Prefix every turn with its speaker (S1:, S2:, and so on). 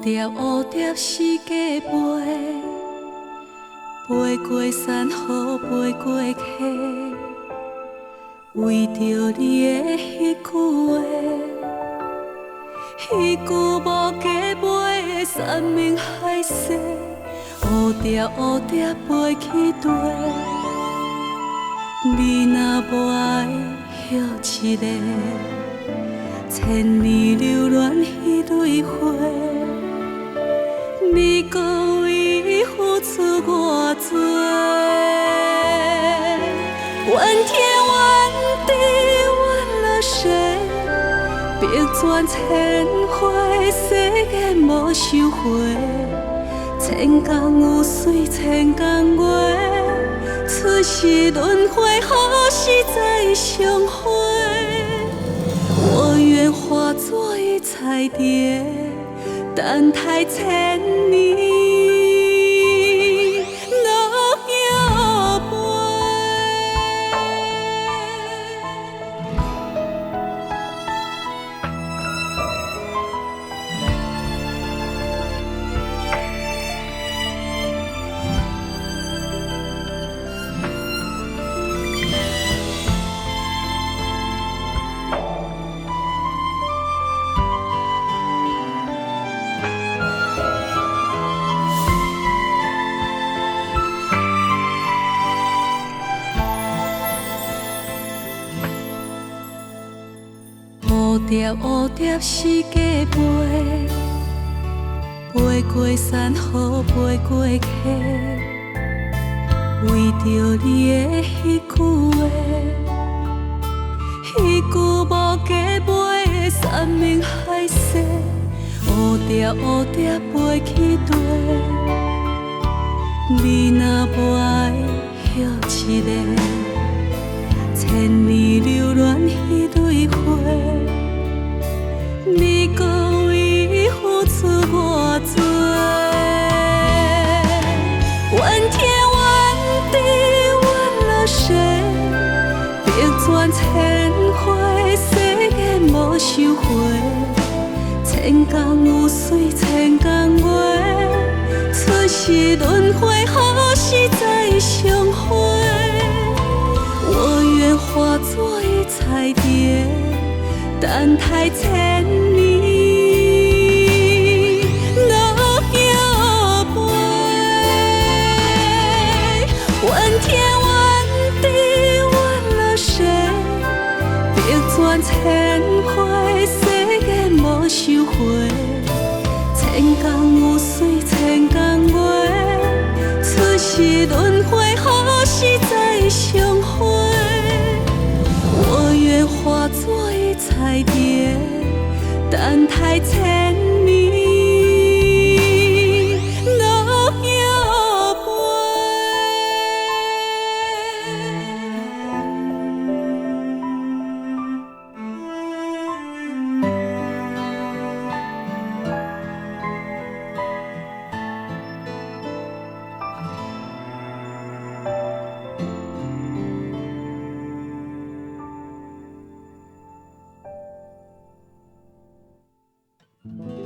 S1: 蝶蝴蝶是家飞，飞过山河，飞过溪，为着你的迄句话，迄句无价买的山盟海誓，蝴蝶蝴蝶飞去地，你若无爱歇一个，千年留恋迄蕊花。你搁为付出偌多？怨天怨地怨了谁？笔转千回，世间无收回。千工有水千工月，出世轮回，何时再相会？我愿化作一彩蝶。等待千年落叶飞。蝴蝶蝴蝶是家飞，飞过山河，飞过溪，为着你的迄句话，迄句无价买的山盟海誓。蝴蝶蝴蝶飞去地，你若无爱歇一个，千年留恋迄蕊花。你搁为付出偌多？怨天怨地怨了谁？笔转千回，世间无收回。千工有水千工月，出世轮回，何时再相会？我愿化作一彩蝶。等待千年落叶飞，怨天怨地怨了谁？笔转千回，世间无收回。千工有水千工月，出世轮回，何时再相会？我愿化作一彩蝶，等待千年落叶飞。